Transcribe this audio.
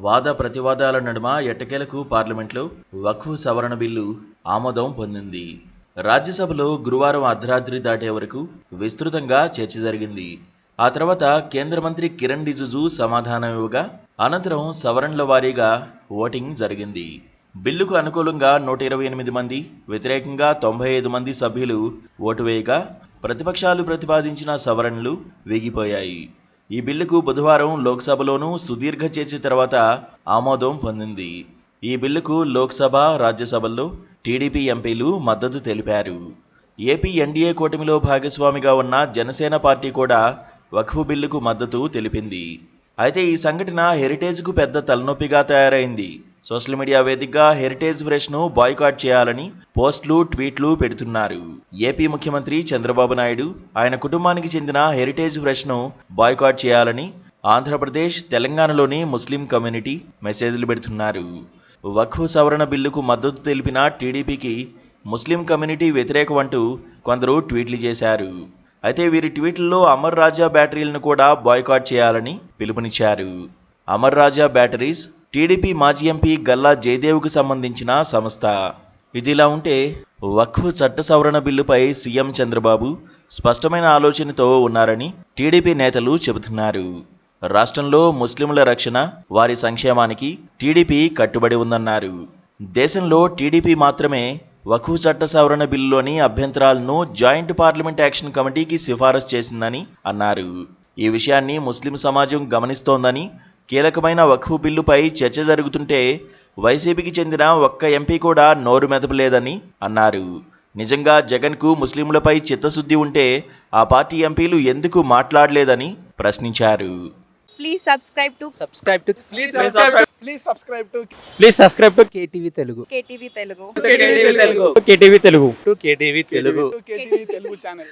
వాద ప్రతివాదాల నడుమ ఎట్టకేలకు పార్లమెంట్లో వక్ఫ్ సవరణ బిల్లు ఆమోదం పొందింది. రాజ్యసభలో గురువారం అర్ధరాత్రి దాటే వరకు విస్తృతంగా చర్చ జరిగింది. ఆ తర్వాత కేంద్ర మంత్రి కిరణ్ రిజిజు సమాధానం ఇవ్వగా అనంతరం సవరణల వారీగా ఓటింగ్ జరిగింది. బిల్లుకు అనుకూలంగా 128 మంది, వ్యతిరేకంగా 95 మంది సభ్యులు ఓటు వేయగా ప్రతిపక్షాలు ప్రతిపాదించిన సవరణలు వీగిపోయాయి. ఈ బిల్లుకు బుధవారం లోక్సభలోనూ సుదీర్ఘ చర్చ తర్వాత ఆమోదం పొందింది. ఈ బిల్లుకు లోక్సభ, రాజ్యసభల్లో టీడీపీ ఎంపీలు మద్దతు తెలిపారు. ఏపీ ఎన్డీఏ కూటమిలో భాగస్వామిగా ఉన్న జనసేన పార్టీ కూడా వక్ఫ్ బిల్లుకు మద్దతు తెలిపింది. అయితే ఈ సంఘటన హెరిటేజ్కు పెద్ద తలనొప్పిగా తయారైంది. సోషల్ మీడియా వేదికగా హెరిటేజ్ ఫ్రెష్ను బాయ్కాట్ చేయాలని పోస్టులు, ట్వీట్లు పెడుతున్నారు. ఏపీ ముఖ్యమంత్రి చంద్రబాబు నాయుడు, ఆయన కుటుంబానికి చెందిన హెరిటేజ్ ఫ్రెష్ను బాయ్కాట్ చేయాలని ఆంధ్రప్రదేశ్, తెలంగాణలోని ముస్లిం కమ్యూనిటీ మెసేజ్లు పెడుతున్నారు. వక్ఫ్ సవరణ బిల్లుకు మద్దతు తెలిపిన టీడీపీకి ముస్లిం కమ్యూనిటీ వ్యతిరేకం అంటూ కొందరు ట్వీట్లు చేశారు. అయితే వీరి ట్వీట్లలో అమర్ రాజా బ్యాటరీలను కూడా బాయ్కాట్ చేయాలని పిలుపునిచ్చారు. అమర్ రాజా బ్యాటరీస్ టీడీపీ మాజీ ఎంపీ గల్లా జయదేవ్కు సంబంధించిన సంస్థ. ఇదిలా ఉంటే వక్ఫ్ చట్ట సవరణ బిల్లుపై సీఎం చంద్రబాబు స్పష్టమైన ఆలోచనతో ఉన్నారని టీడీపీ నేతలు చెబుతున్నారు. రాష్ట్రంలో ముస్లింల రక్షణ, వారి సంక్షేమానికి టీడీపీ కట్టుబడి ఉందన్నారు. దేశంలో టీడీపీ మాత్రమే వక్ఫ్ చట్ట సవరణ బిల్లులోని అభ్యంతరాలను జాయింట్ పార్లమెంట్ యాక్షన్ కమిటీకి సిఫారసు చేసిందని అన్నారు. ఈ విషయాన్ని ముస్లిం సమాజం గమనిస్తోందని, కీలకమైన వక్ఫ్ బిల్లుపై చర్చ జరుగుతుంటే వైసీపీకి చెందిన ఒక్క ఎంపీ కూడా నోరు మెదపలేదని అన్నారు. నిజంగా జగన్కు ముస్లింలపై చిత్తశుద్ధి ఉంటే ఆ పార్టీ ఎంపీలు ఎందుకు మాట్లాడలేదని ప్రశ్నించారు. Please subscribe to KTV Telugu. KTV Telugu. KTV Telugu channel.